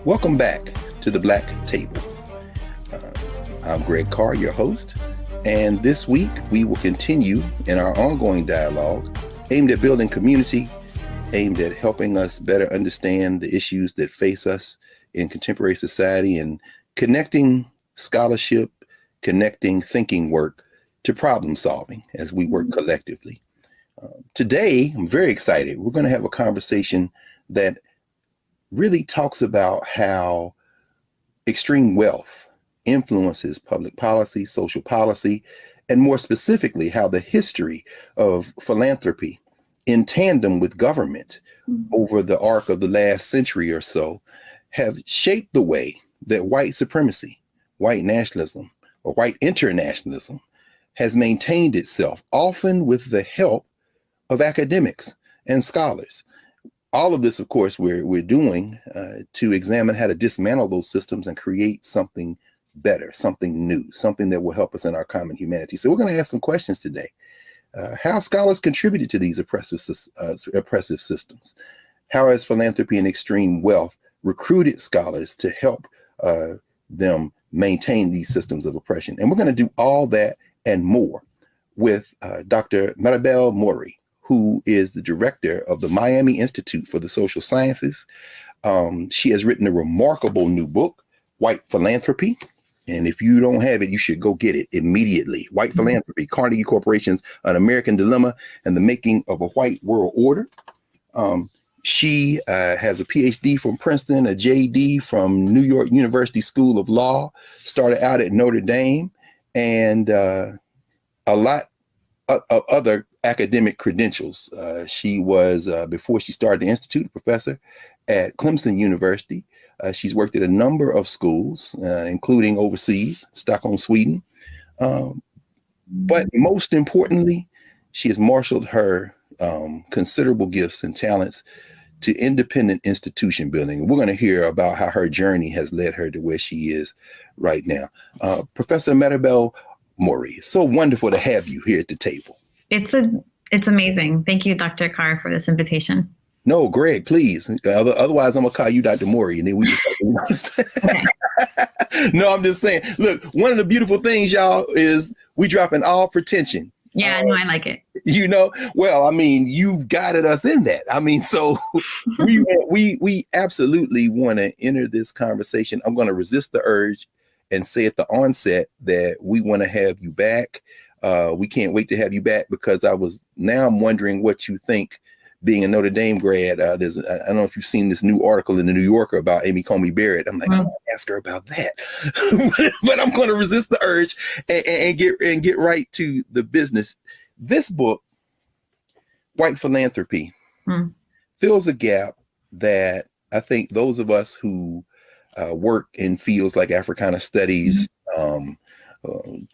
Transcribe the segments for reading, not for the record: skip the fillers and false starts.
Welcome back to the Black Table. I'm Greg Carr, your host, and this week we will continue in our ongoing dialogue aimed at building community, aimed at helping us better understand the issues that face us in contemporary society and connecting scholarship, connecting thinking work to problem solving as we work collectively. Today, I'm very excited. We're going to have a conversation that really talks about how extreme wealth influences public policy, social policy, and more specifically, how the history of philanthropy in tandem with government over the arc of the last century or so have shaped the way that white supremacy, white nationalism, or white internationalism has maintained itself, often with the help of academics and scholars. All of this, of course, we're doing to examine how to dismantle those systems and create something better, something new, something that will help us in our common humanity. So we're going to ask some questions today. How scholars contributed to these oppressive systems? How has philanthropy and extreme wealth recruited scholars to help them maintain these systems of oppression? And we're going to do all that and more with Dr. Maribel Morey, who is the director of the Miami Institute for the Social Sciences. She has written a remarkable new book, White Philanthropy. And if you don't have it, you should go get it immediately. White Philanthropy, Carnegie Corporation's An American Dilemma and the Making of a White World Order. She has a PhD from Princeton, a JD from New York University School of Law, started out at Notre Dame, and a lot of other academic credentials. She was, before she started the Institute, a professor at Clemson University. She's worked at a number of schools, including overseas, Stockholm, Sweden. But most importantly, she has marshaled her considerable gifts and talents to independent institution building. We're going to hear about how her journey has led her to where she is right now. Professor Maribel Morey, so wonderful to have you here at the table. It's amazing. Thank you, Dr. Carr, for this invitation. No, Greg, please. Otherwise, I'm gonna call you Dr. Morey, and then we just. Okay. No, I'm just saying. Look, one of the beautiful things, y'all, is we dropping all pretension. Yeah, no, I like it. You know, well, I mean, you've guided us in that. I mean, so we absolutely want to enter this conversation. I'm going to resist the urge and say at the onset that we want to have you back. We can't wait to have you back because I'm wondering what you think. Being a Notre Dame grad, I don't know if you've seen this new article in the New Yorker about Amy Coney Barrett. I'm like, I'm gonna ask her about that, but I'm going to resist the urge and get right to the business. This book, White Philanthropy, fills a gap that I think those of us who work in fields like Africana studies,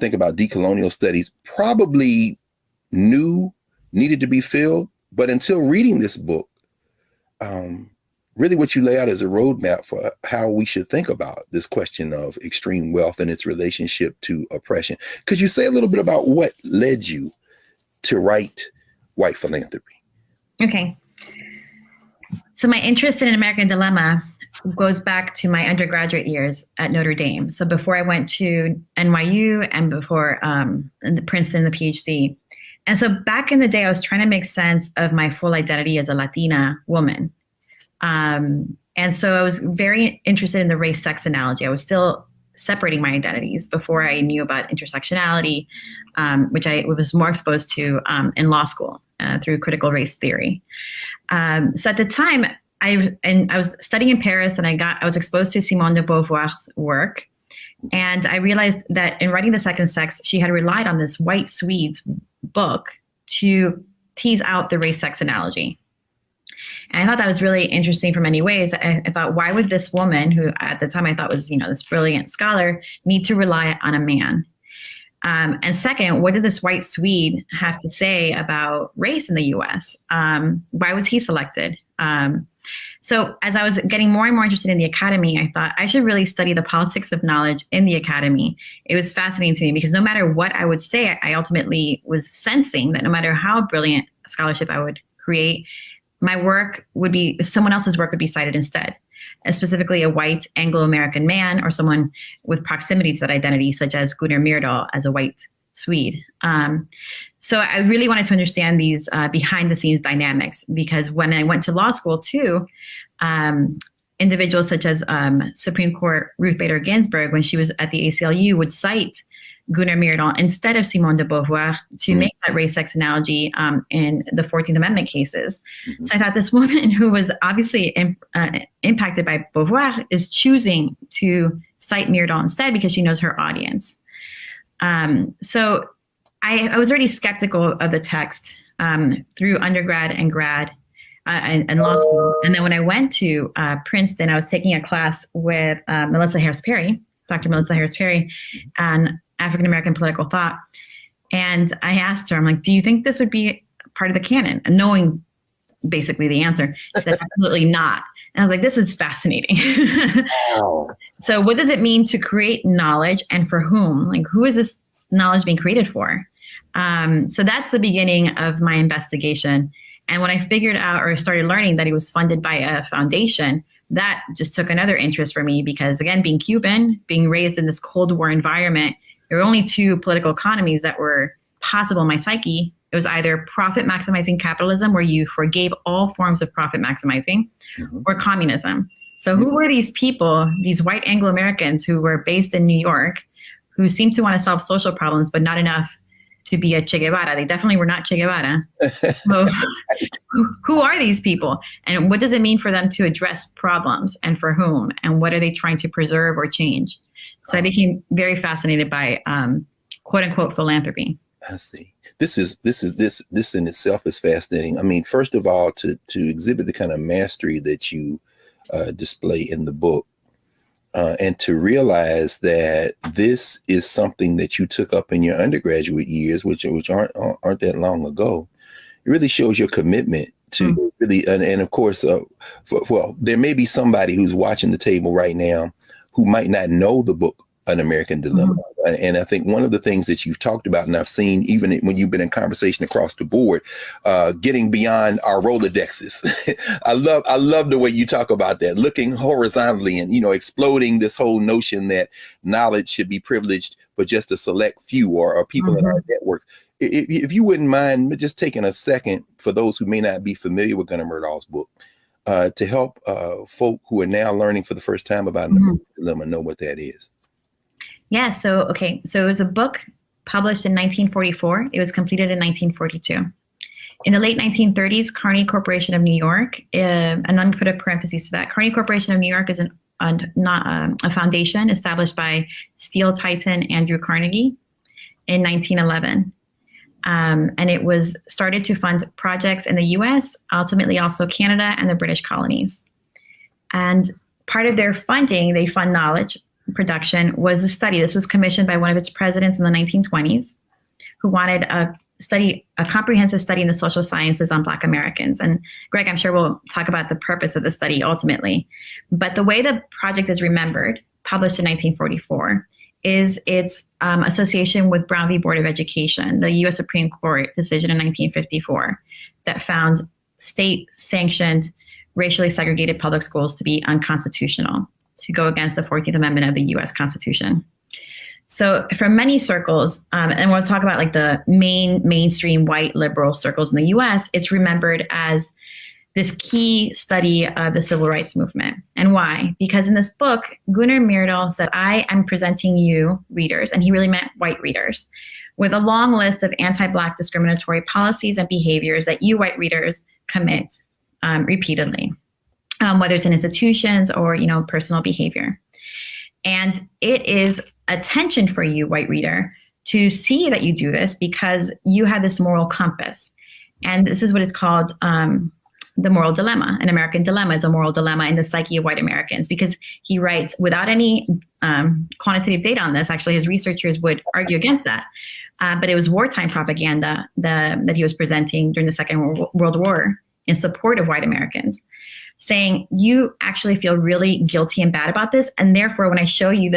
think about decolonial studies, probably needed to be filled. But until reading this book, really what you lay out is a roadmap for how we should think about this question of extreme wealth and its relationship to oppression. Could you say a little bit about what led you to write White Philanthropy? Okay. So my interest in An American Dilemma goes back to my undergraduate years at Notre Dame. So before I went to NYU and before Princeton, the PhD. And so back in the day, I was trying to make sense of my full identity as a Latina woman. And so I was very interested in the race-sex analogy. I was still separating my identities before I knew about intersectionality, which I was more exposed to in law school through critical race theory. So at the time, I was studying in Paris, and I was exposed to Simone de Beauvoir's work. And I realized that in writing The Second Sex, she had relied on this white Swede's book to tease out the race-sex analogy. And I thought that was really interesting for many ways. I thought, why would this woman, who at the time I thought was, this brilliant scholar, need to rely on a man? And second, what did this white Swede have to say about race in the U.S.? Why was he selected? So as I was getting more and more interested in the academy, I thought I should really study the politics of knowledge in the academy. It was fascinating to me because no matter what I would say, I ultimately was sensing that no matter how brilliant scholarship I would create, my work would be, someone else's work would be cited instead. specifically a white Anglo-American man or someone with proximity to that identity, such as Gunnar Myrdal as a white Swede. So I really wanted to understand these behind-the-scenes dynamics, because when I went to law school too, individuals such as Supreme Court Ruth Bader Ginsburg, when she was at the ACLU, would cite Gunnar Myrdal instead of Simone de Beauvoir to make that race-sex analogy in the 14th Amendment cases. Mm-hmm. So I thought this woman who was obviously impacted by Beauvoir is choosing to cite Myrdal instead because she knows her audience. So I was already skeptical of the text through undergrad and grad and law school. And then when I went to Princeton, I was taking a class with Melissa Harris-Perry, Dr. Melissa Harris-Perry, on African-American political thought. And I asked her, I'm like, do you think this would be part of the canon? And knowing basically the answer, she said, absolutely not. And I was like, this is fascinating. Wow. So what does it mean to create knowledge, and for whom? Like, who is this knowledge being created for? So that's the beginning of my investigation. And when I figured out or started learning that he was funded by a foundation, that just took another interest for me, because again, being Cuban, being raised in this Cold War environment, there were only two political economies that were possible in my psyche. It was either profit maximizing capitalism, where you forgave all forms of profit maximizing, or communism. So who were these people, these white Anglo-Americans who were based in New York, who seemed to want to solve social problems, but not enough to be a Che Guevara? They definitely were not Che Guevara. So who are these people? And what does it mean for them to address problems, and for whom? And what are they trying to preserve or change? So I became very fascinated by quote unquote philanthropy. I see. This in itself is fascinating. I mean, first of all, to exhibit the kind of mastery that you display in the book, and to realize that this is something that you took up in your undergraduate years, which aren't that long ago. It really shows your commitment to really, and of course, well, there may be somebody who's watching the table right now who might not know the book, An American Dilemma. And I think one of the things that you've talked about, and I've seen even when you've been in conversation across the board, getting beyond our Rolodexes. I love the way you talk about that, looking horizontally and, exploding this whole notion that knowledge should be privileged for just a select few or people in our networks. If you wouldn't mind just taking a second for those who may not be familiar with Gunnar Myrdal's book, to help folk who are now learning for the first time about An American Dilemma know what that is. Yeah, so it was a book published in 1944. It was completed in 1942. In the late 1930s, Carnegie Corporation of New York, and I'm going to put a parenthesis to that. Carnegie Corporation of New York is a foundation established by steel titan Andrew Carnegie in 1911. And it was started to fund projects in the US, ultimately also Canada and the British colonies. And part of their funding, they fund knowledge production, was a study. This was commissioned by one of its presidents in the 1920s, who wanted a comprehensive study in the social sciences on Black Americans. And Greg, I'm sure we'll talk about the purpose of the study ultimately. But the way the project is remembered, published in 1944, is its association with Brown v. Board of Education, the U.S. Supreme Court decision in 1954 that found state-sanctioned, racially segregated public schools to be unconstitutional, to go against the 14th Amendment of the U.S. Constitution. So from many circles, and we'll talk about like the mainstream white liberal circles in the U.S., it's remembered as this key study of the civil rights movement. And why? Because in this book, Gunnar Myrdal said, I am presenting you, readers, and he really meant white readers, with a long list of anti-Black discriminatory policies and behaviors that you white readers commit repeatedly, whether it's in institutions or, personal behavior. And it is a tension for you, white reader, to see that you do this because you have this moral compass. And this is what it's called the moral dilemma. An American dilemma is a moral dilemma in the psyche of white Americans, because he writes, without any quantitative data on this, actually his researchers would argue against that. But it was wartime propaganda that he was presenting during the Second World War in support of white Americans, saying, you actually feel really guilty and bad about this. And therefore, when I show you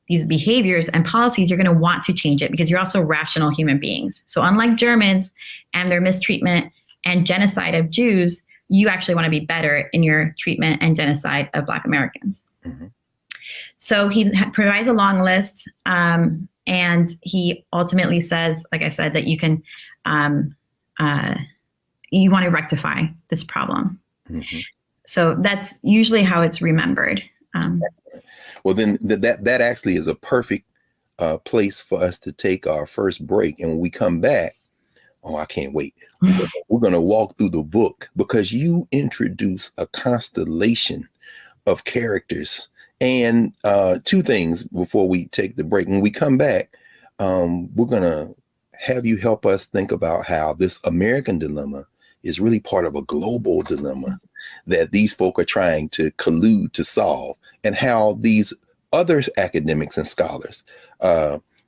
these behaviors and policies, you're going to want to change it because you're also rational human beings. So unlike Germans and their mistreatment and genocide of Jews, you actually want to be better in your treatment and genocide of Black Americans. Mm-hmm. So he provides a long list, and he ultimately says, like I said, that you can, you want to rectify this problem. Mm-hmm. So that's usually how it's remembered. Well, then that actually is a perfect place for us to take our first break. And when we come back, oh, I can't wait. We're going to walk through the book, because you introduce a constellation of characters. And two things before we take the break. When we come back, we're going to have you help us think about how this American dilemma is really part of a global dilemma that these folk are trying to collude to solve, and how these other academics and scholars,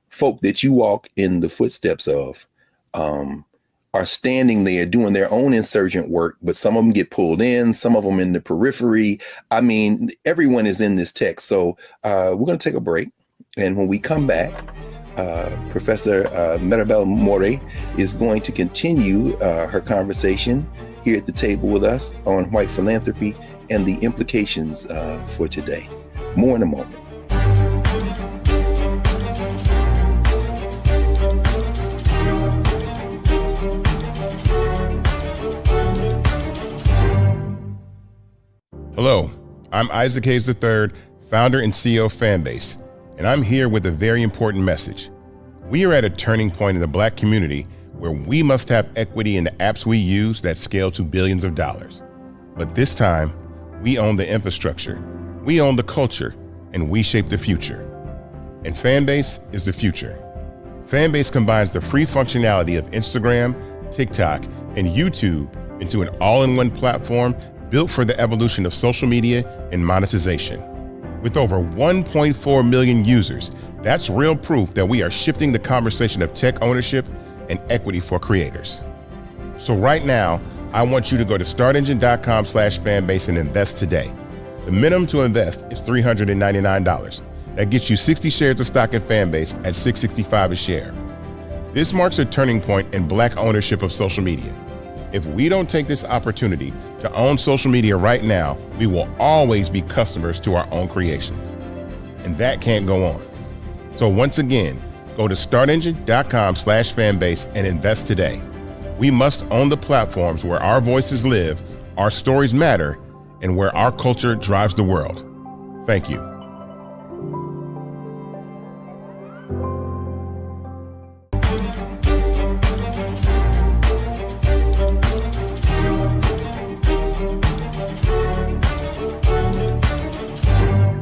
folk that you walk in the footsteps of, are standing there doing their own insurgent work, but some of them get pulled in, some of them in the periphery. I mean, everyone is in this text. So we're going to take a break. And when we come back, Professor Maribel Morey is going to continue her conversation here at the table with us on white philanthropy and the implications for today. More in a moment. Hello, I'm Isaac Hayes III, founder and CEO of Fanbase, and I'm here with a very important message. We are at a turning point in the Black community where we must have equity in the apps we use that scale to billions of dollars. But this time, we own the infrastructure, we own the culture, and we shape the future. And Fanbase is the future. Fanbase combines the free functionality of Instagram, TikTok, and YouTube into an all-in-one platform built for the evolution of social media and monetization. With over 1.4 million users, that's real proof that we are shifting the conversation of tech ownership and equity for creators. So right now, I want you to go to startengine.com/fanbase and invest today. The minimum to invest is $399. That gets you 60 shares of stock in Fanbase at $665 a share. This marks a turning point in Black ownership of social media. If we don't take this opportunity to own social media right now, we will always be customers to our own creations. And that can't go on. So once again, go to startengine.com/fanbase and invest today. We must own the platforms where our voices live, our stories matter, and where our culture drives the world. Thank you.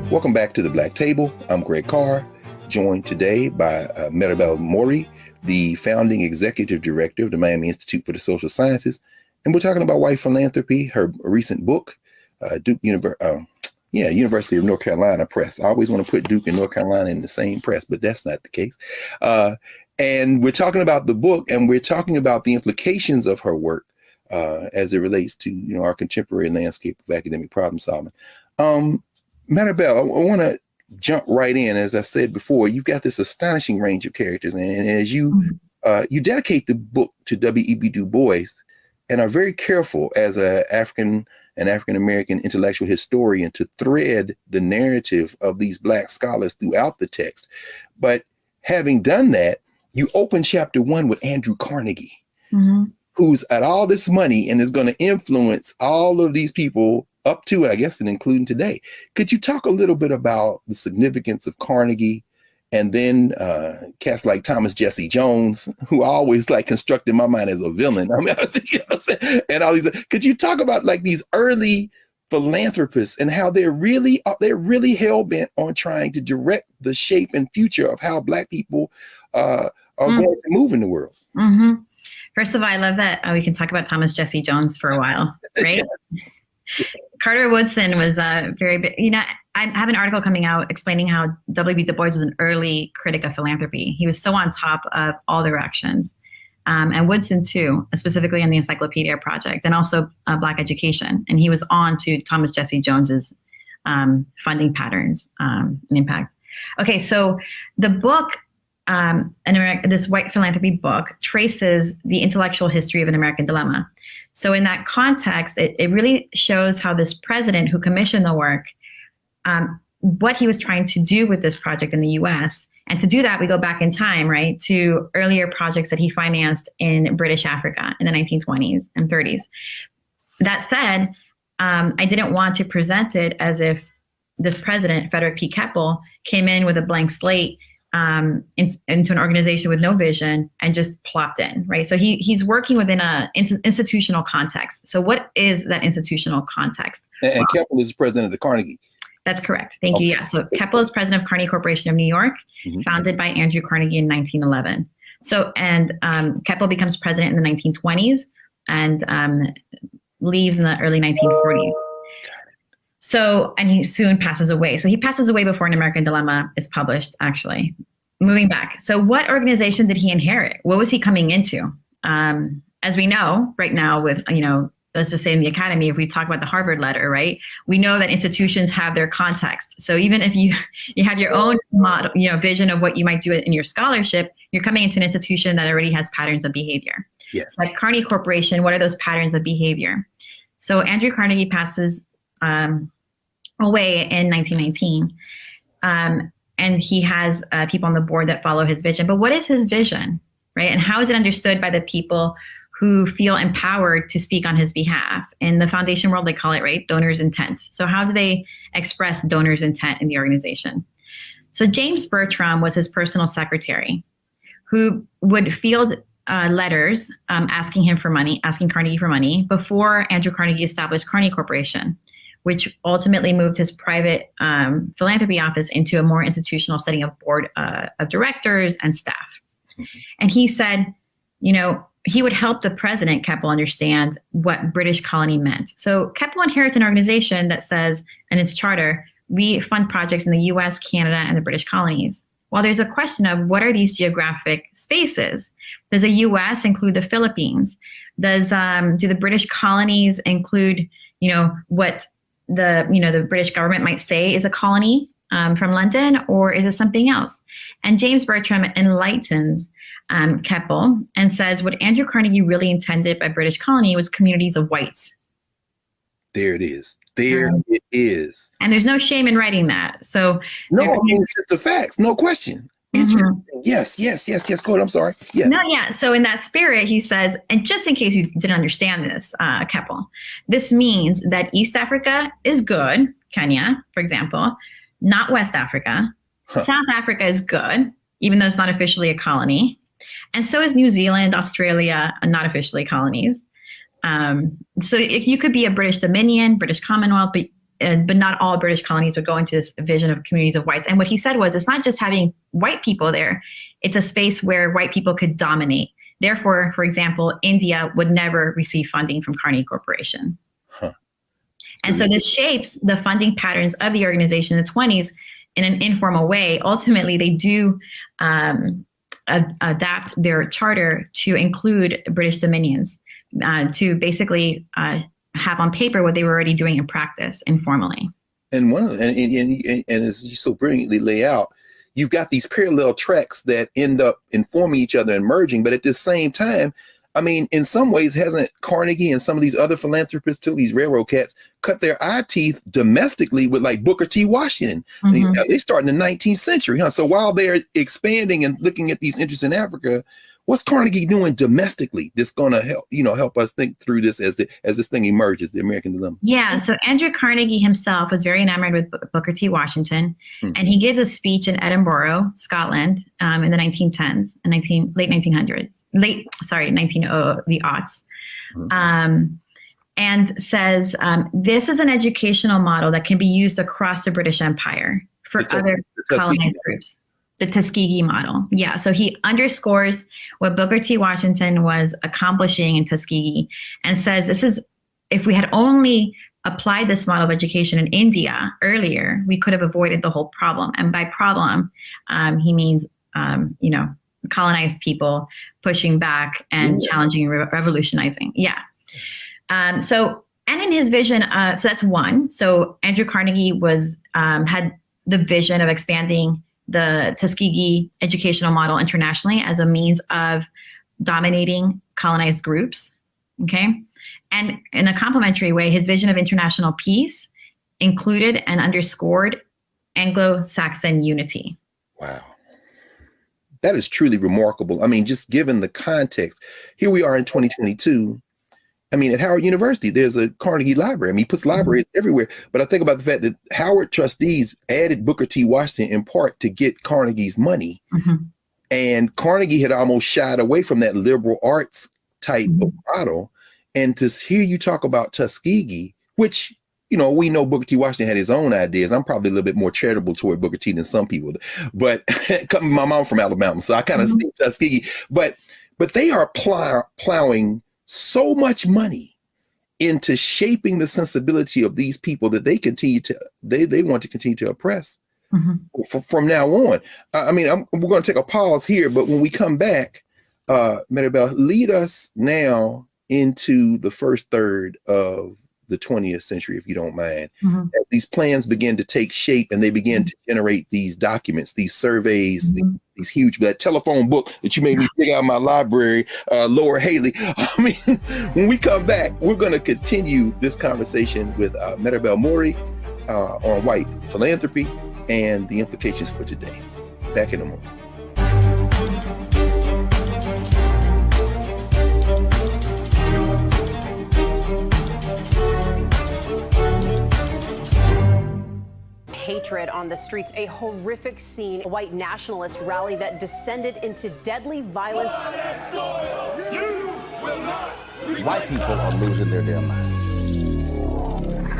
Welcome back to the Black Table. I'm Greg Carr, joined today by Maribel Morey, the founding executive director of the Miami Institute for the Social Sciences. And we're talking about white philanthropy, her recent book, University of North Carolina Press. I always want to put Duke and North Carolina in the same press, but that's not the case. And we're talking about the book, and we're talking about the implications of her work as it relates to, our contemporary landscape of academic problem solving. Maribel, I want to jump right in. As I said before, you've got this astonishing range of characters, and as you you dedicate the book to W.E.B. Du Bois, and are very careful as an African American intellectual historian to thread the narrative of these Black scholars throughout the text. But having done that, you open chapter 1 with Andrew Carnegie, who's at all this money and is going to influence all of these people up to, I guess, and including today. Could you talk a little bit about the significance of Carnegie, and then cats like Thomas Jesse Jones, who I always construct in my mind as a villain? I mean, and all these. Could you talk about these early philanthropists and how they're really hell bent on trying to direct the shape and future of how Black people are going to move in the world? First of all, I love that we can talk about Thomas Jesse Jones for a while, right? Yes. Carter Woodson was very big. I have an article coming out explaining how W.B. Du Bois was an early critic of philanthropy. He was so on top of all directions. And Woodson too, specifically in the Encyclopedia Project, and also Black education. And he was on to Thomas Jesse Jones's funding patterns and impact. Okay, so the book, this white philanthropy book, traces the intellectual history of an American dilemma. So in that context, it really shows how this president who commissioned the work, what he was trying to do with this project in the US. And to do that, we go back in time, right, to earlier projects that he financed in British Africa in the 1920s and 30s. That said, I didn't want to present it as if this president, Frederick P. Keppel, came in with a blank slate into an organization with no vision and just plopped in, right? So he's working within an institutional context. So what is that institutional context? And Keppel is president of the Carnegie. That's correct. Thank you. Yeah. So Keppel is president of Carnegie Corporation of New York, founded by Andrew Carnegie in 1911. So, and Keppel becomes president in the 1920s and leaves in the early 1940s. So, and he soon passes away. So he passes away before An American Dilemma is published, actually. Moving back. So what organization did he inherit? What was he coming into? As we know right now with, let's just say in the academy, if we talk about the Harvard letter, right? We know that institutions have their context. So even if you have your own model, vision of what you might do in your scholarship, you're coming into an institution that already has patterns of behavior. Yes. Like Carnegie Corporation, what are those patterns of behavior? So Andrew Carnegie passes away in 1919. And he has people on the board that follow his vision. But what is his vision, right? And how is it understood by the people who feel empowered to speak on his behalf? In the foundation world, they call it, right, donor's intent. So how do they express donor's intent in the organization? So James Bertram was his personal secretary who would field letters asking Carnegie for money before Andrew Carnegie established Carnegie Corporation, which ultimately moved his private philanthropy office into a more institutional setting of board of directors and staff. And he said, he would help the president, Keppel, understand what British colony meant. So Keppel inherits an organization that says, in its charter, we fund projects in the US, Canada, and the British colonies. Well, there's a question of what are these geographic spaces? Does the US include the Philippines? Do the British colonies include, what the British government might say is a colony from London, or is it something else? And James Bertram enlightens Keppel and says what Andrew Carnegie really intended by British colony was communities of whites. There it is. It is. And there's no shame in writing that. So it's just the facts. No question. Interesting. Yes. Go ahead. I'm sorry. Yes. No, yeah. So in that spirit, he says, and just in case you didn't understand this, Keppel, this means that East Africa is good, Kenya, for example, not West Africa. South Africa is good, even though it's not officially a colony. And so is New Zealand, Australia, not officially colonies. So you could be a British Dominion, British Commonwealth, but not all British colonies would go into this vision of communities of whites. And what he said was, it's not just having white people there, it's a space where white people could dominate. Therefore, for example, India would never receive funding from Carnegie Corporation. And so this shapes the funding patterns of the organization in the 20s in an informal way. Ultimately, they do adapt their charter to include British dominions, to basically have on paper what they were already doing in practice informally. And and as you so brilliantly lay out, you've got these parallel tracks that end up informing each other and merging. But at the same time, I mean, in some ways, hasn't Carnegie and some of these other philanthropists, too, these railroad cats, cut their eye teeth domestically with like Booker T. Washington? They start in the 19th century, huh? So while they're expanding and looking at these interests in Africa, what's Carnegie doing domestically that's going to help us think through this as this thing emerges, the American Dilemma? Yeah. So Andrew Carnegie himself was very enamored with Booker T. Washington, and he gives a speech in Edinburgh, Scotland, in the 1910s, late 1900s, the aughts, and says this is an educational model that can be used across the British Empire for other colonized groups. The Tuskegee model. Yeah. So he underscores what Booker T. Washington was accomplishing in Tuskegee and says if we had only applied this model of education in India earlier, we could have avoided the whole problem. And by problem, he means, colonized people pushing back and challenging, revolutionizing. Yeah. And in his vision, so that's one. So Andrew Carnegie had the vision of expanding the Tuskegee educational model internationally as a means of dominating colonized groups, okay? And in a complementary way, his vision of international peace included and underscored Anglo-Saxon unity. Wow. That is truly remarkable. I mean, just given the context, here we are in 2022. I mean, at Howard University, there's a Carnegie library. I mean, he puts libraries everywhere. But I think about the fact that Howard trustees added Booker T. Washington in part to get Carnegie's money. And Carnegie had almost shied away from that liberal arts type of model. And to hear you talk about Tuskegee, which, you know, we know Booker T. Washington had his own ideas. I'm probably a little bit more charitable toward Booker T than some people, but my mom from Alabama, so I kind of see Tuskegee. But they are plowing so much money into shaping the sensibility of these people that they want to continue to oppress from now on. I mean, we're going to take a pause here, but when we come back, Maribel, lead us now into the first third of the 20th century, if you don't mind. As these plans begin to take shape and they begin to generate these documents, these surveys, these huge, that telephone book that you made me dig out of my library, Laura Haley. I mean, when we come back, we're going to continue this conversation with Maribel Morey on white philanthropy and the implications for today. Back in a moment. Hatred on the streets, a horrific scene, a white nationalist rally that descended into deadly violence. White people are losing their damn minds.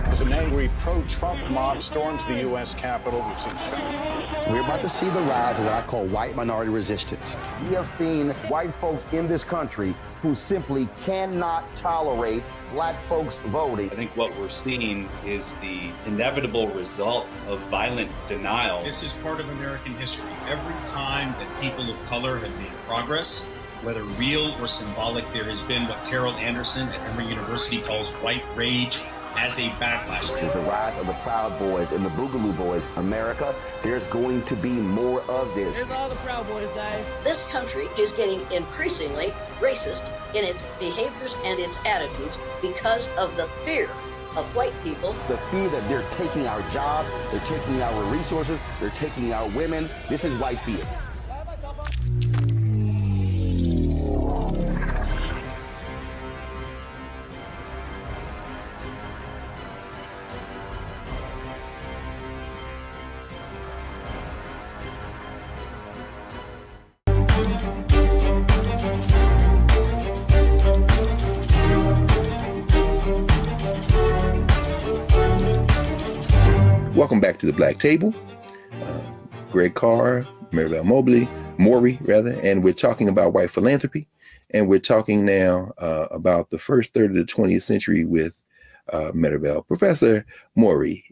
As an angry pro-Trump mob storms the U.S. Capitol, we've seen shootings. We're about to see the rise of what I call white minority resistance. We have seen white folks in this country who simply cannot tolerate black folks voting. I think what we're seeing is the inevitable result of violent denial. This is part of American history. Every time that people of color have made progress, whether real or symbolic, there has been what Carol Anderson at Emory University calls white rage as a backlash. This is the rise of the Proud Boys and the Boogaloo Boys. America, there's going to be more of this. Here's all the Proud Boys, Dave. This country is getting increasingly racist in its behaviors and its attitudes because of the fear of white people. The fear that they're taking our jobs, they're taking our resources, they're taking our women. This is white fear. Welcome back to the Black Table. Greg Carr, Maribel Morey, and we're talking about white philanthropy. And we're talking now about the first third of the 20th century with Maribel. Professor Morey,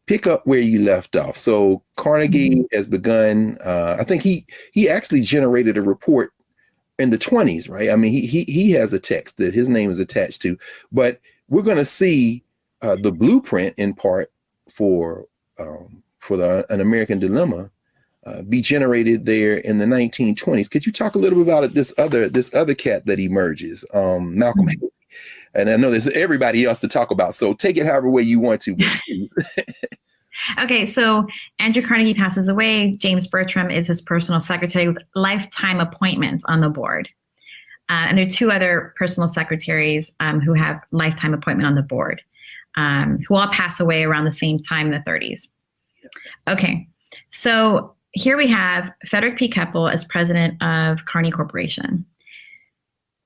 pick up where you left off. So Carnegie has begun, I think he actually generated a report in the 20s, right? I mean, he has a text that his name is attached to, but we're going to see the blueprint in part for an American dilemma be generated there in the 1920s. Could you talk a little bit about this other cat that emerges, Malcolm Haley? And I know there's everybody else to talk about, so take it however way you want to. Okay, so Andrew Carnegie passes away. James Bertram is his personal secretary with lifetime appointments on the board. And there are two other personal secretaries who have lifetime appointment on the board. Who all pass away around the same time in the 30s. Okay, so here we have Frederick P. Keppel as president of Carnegie Corporation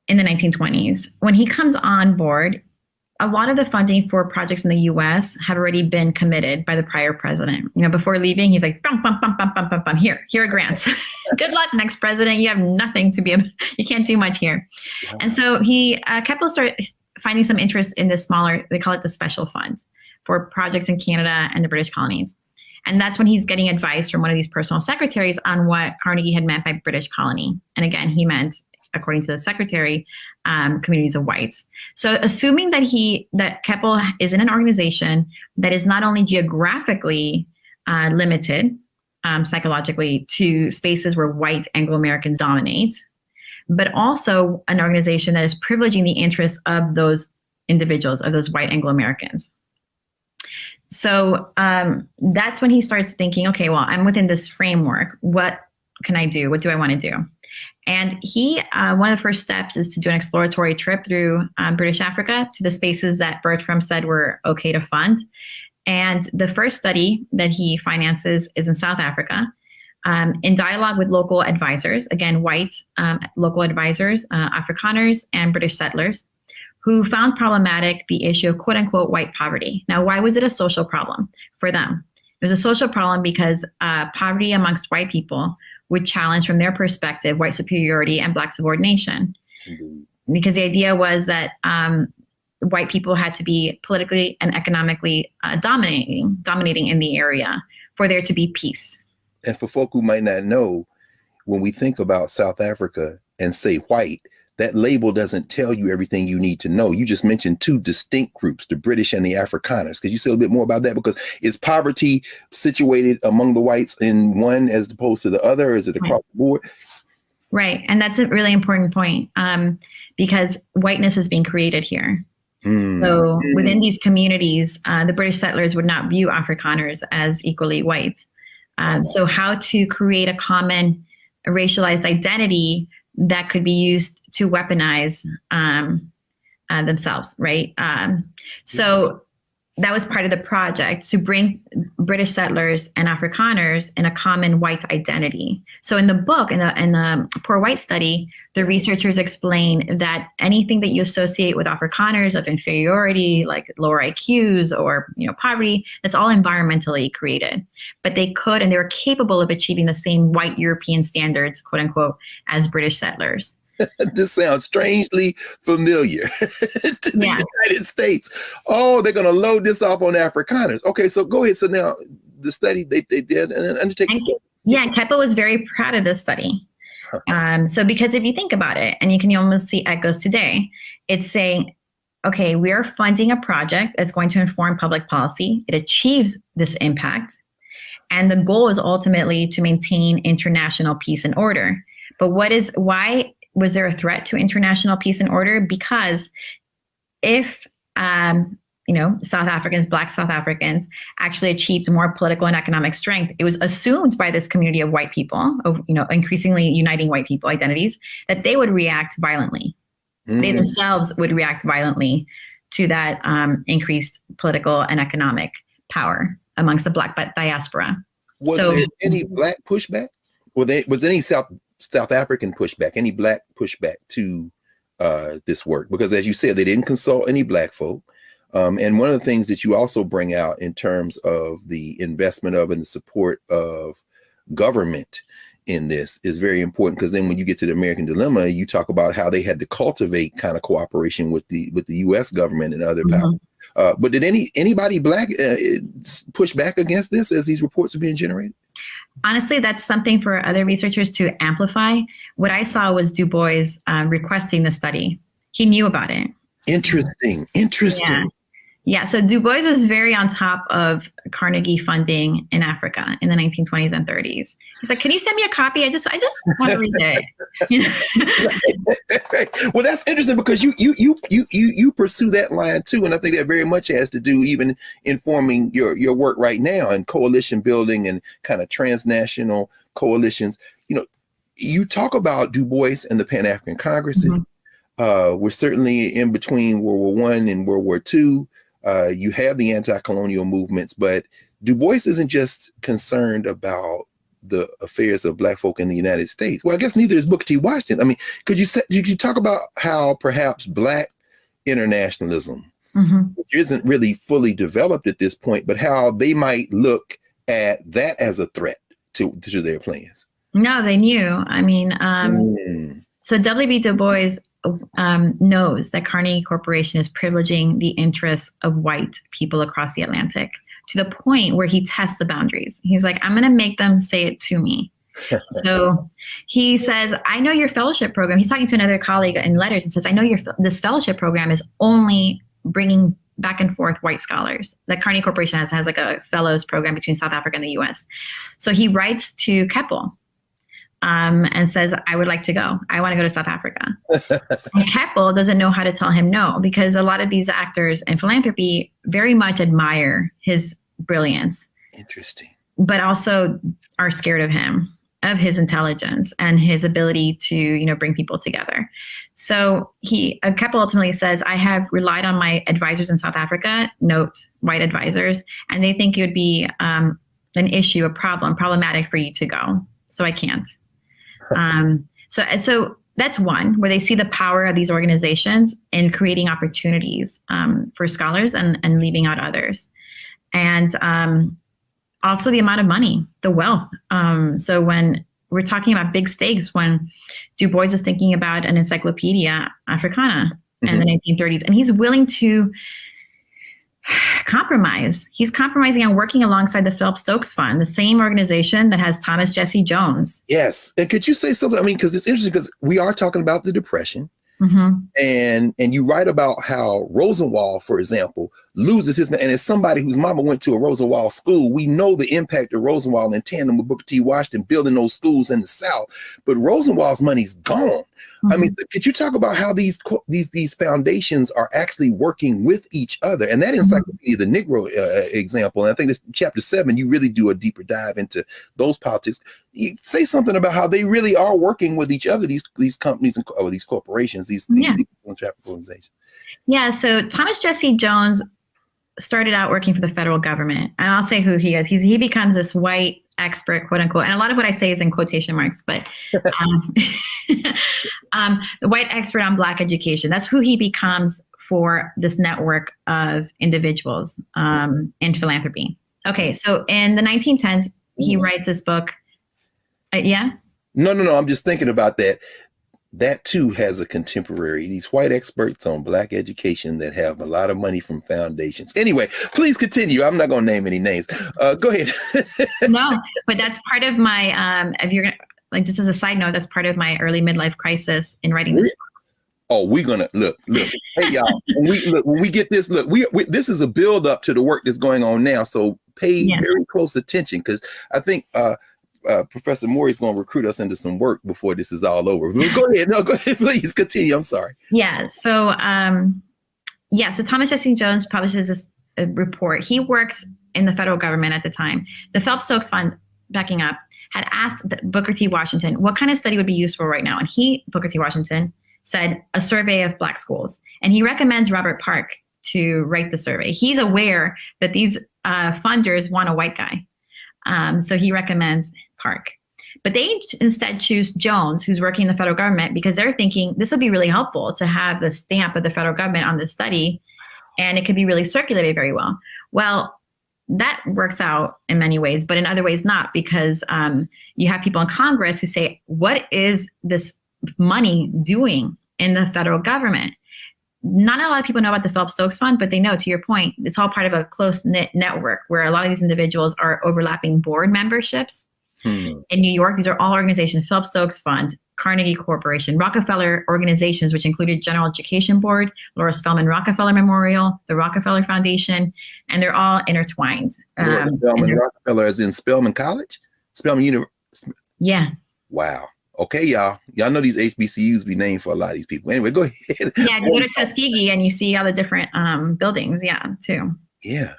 in the 1920s. When he comes on board, a lot of the funding for projects in the U.S. had already been committed by the prior president. You know, before leaving, he's like, bum, bum, bum, bum, bum, bum, bum. Here are grants. Good luck, next president. You have nothing to be able, you can't do much here. Yeah. And so Keppel started finding some interest in the smaller, they call it the special funds for projects in Canada and the British colonies. And that's when he's getting advice from one of these personal secretaries on what Carnegie had meant by British colony. And again, he meant, according to the secretary, communities of whites. So assuming that Keppel is in an organization that is not only geographically limited psychologically to spaces where white Anglo-Americans dominate, but also an organization that is privileging the interests of those individuals, of those white Anglo-Americans. So that's when he starts thinking, okay, well, I'm within this framework. What can I do? What do I want to do? And he, one of the first steps is to do an exploratory trip through British Africa to the spaces that Bertram said were okay to fund. And the first study that he finances is in South Africa, in dialogue with local advisors, again, white local advisors, Afrikaners, and British settlers, who found problematic the issue of quote unquote white poverty. Now, why was it a social problem for them? It was a social problem because poverty amongst white people would challenge, from their perspective, white superiority and Black subordination. Because the idea was that white people had to be politically and economically dominating in the area for there to be peace. And for folk who might not know, when we think about South Africa and say white, that label doesn't tell you everything you need to know. You just mentioned two distinct groups, the British and the Afrikaners. Could you say a little bit more about that? Because is poverty situated among the whites in one as opposed to the other? Or is it across the board? Right. And that's a really important point, because whiteness is being created here. So within these communities, the British settlers would not view Afrikaners as equally white. So how to create a common racialized identity that could be used to weaponize themselves, right? So that was part of the project, to bring British settlers and Afrikaners in a common white identity. So in the book, in the Poor White Study, the researchers explain that anything that you associate with Afrikaners of inferiority, like lower IQs or poverty, that's all environmentally created. But they could, and they were capable of achieving the same white European standards, quote unquote, as British settlers. This sounds strangely familiar to the United States. Oh, they're going to load this off on Afrikaners. Okay, so go ahead. So now the study they did an undertaking. Yeah, Kepa was very proud of this study. So because if you think about it, and you can almost see echoes today, it's saying, okay, we are funding a project that's going to inform public policy. It achieves this impact. And the goal is ultimately to maintain international peace and order. But why was there a threat to international peace and order? Because if, South Africans, Black South Africans, actually achieved more political and economic strength, it was assumed by this community of white people, of increasingly uniting white people identities, that they would react violently. They themselves would react violently to that increased political and economic power amongst the Black diaspora. Was there any Black pushback? Was any South African pushback, any Black pushback to this work? Because as you said, they didn't consult any Black folk. And one of the things that you also bring out in terms of the investment of and the support of government in this is very important, because then when you get to the American Dilemma, you talk about how they had to cultivate kind of cooperation with the U.S. government and other powers. But did anybody Black push back against this as these reports are being generated? Honestly, that's something for other researchers to amplify. What I saw was Du Bois requesting the study. He knew about it. Interesting. Yeah, so Du Bois was very on top of Carnegie funding in Africa in the 1920s and 30s. He's like, can you send me a copy? I just want to read it. Well, that's interesting, because you pursue that line too, and I think that very much has to do even informing your work right now and coalition building and kind of transnational coalitions. You talk about Du Bois and the Pan-African Congresses. We're certainly in between World War I and World War II. You have the anti-colonial movements, but Du Bois isn't just concerned about the affairs of Black folk in the United States. Well, I guess neither is Booker T. Washington. I mean, could you talk about how perhaps Black internationalism, which isn't really fully developed at this point, but how they might look at that as a threat to their plans? No, they knew. I mean, so W.B. Du Bois knows that Carnegie Corporation is privileging the interests of white people across the Atlantic, to the point where he tests the boundaries. He's like, I'm going to make them say it to me. So he says, I know your fellowship program. He's talking to another colleague in letters and says, I know this fellowship program is only bringing back and forth white scholars. The Carnegie Corporation has like a fellows program between South Africa and the US. So he writes to Keppel and says, I would like to go. I want to go to South Africa. And Keppel doesn't know how to tell him no, because a lot of these actors in Philanthropy very much admire his brilliance. Interesting. But also are scared of him, of his intelligence and his ability to, bring people together. So Keppel ultimately says, I have relied on my advisors in South Africa, note white advisors, and they think it would be an issue, problematic for you to go. So I can't. So that's one where they see the power of these organizations in creating opportunities for scholars and leaving out others. And also the amount of money, the wealth. So when we're talking about big stakes, when Du Bois is thinking about an Encyclopedia Africana in the 1930s, and he's willing to compromise. He's compromising on working alongside the Philip Stokes Fund, the same organization that has Thomas Jesse Jones. Yes. And could you say something? I mean, because it's interesting, because we are talking about the Depression. And you write about how Rosenwald, for example, loses his, and as somebody whose mama went to a Rosenwald school, we know the impact of Rosenwald in tandem with Booker T. Washington building those schools in the South. But Rosenwald's money's gone. I mean, could you talk about how these foundations are actually working with each other? And that Encyclopedia, the Negro example, and I think it's chapter 7, you really do a deeper dive into those politics. You say something about how they really are working with each other, these companies or these corporations, these philanthropic organizations. Yeah, so Thomas Jesse Jones started out working for the federal government. And I'll say who he is. He becomes this white expert, quote unquote. And a lot of what I say is in quotation marks, but the white expert on Black education. That's who he becomes for this network of individuals in philanthropy. Okay, so in the 1910s, he writes this book. Yeah? No. I'm just thinking about that. That too has a contemporary, these white experts on Black education that have a lot of money from foundations. Anyway, please continue. I'm not going to name any names. Go ahead. No, but that's part of my, if you're gonna, like, just as a side note, that's part of my early midlife crisis in writing this book. Oh, we're gonna look. Hey, y'all, when we get this, we this is a build up to the work that's going on now. So pay very close attention, because I think Professor Morey is going to recruit us into some work before this is all over. Go ahead, please continue. I'm sorry. Yeah. So, so Thomas Jesse Jones publishes this report. He works in the federal government at the time. The Phelps Stokes Fund, backing up, had asked Booker T. Washington what kind of study would be useful right now, and Booker T. Washington, said a survey of Black schools, and he recommends Robert Park to write the survey. He's aware that these funders want a white guy, so he recommends Park. But they instead choose Jones, who's working in the federal government, because they're thinking this would be really helpful to have the stamp of the federal government on this study, and it could be really circulated very well. Well, that works out in many ways, but in other ways not, because you have people in Congress who say, what is this money doing in the federal government? Not a lot of people know about the Phelps Stokes Fund, but they know, to your point, it's all part of a close-knit network where a lot of these individuals are overlapping board memberships. In New York, these are all organizations: Philip Stokes Fund, Carnegie Corporation, Rockefeller organizations, which included General Education Board, Laura Spelman Rockefeller Memorial, the Rockefeller Foundation, and they're all intertwined. Spelman Rockefeller as in Spelman College? Spelman University? Yeah. Wow. Okay, y'all know these HBCUs be named for a lot of these people. Anyway, go ahead. Yeah, you go to Tuskegee and you see all the different buildings, too. Yeah.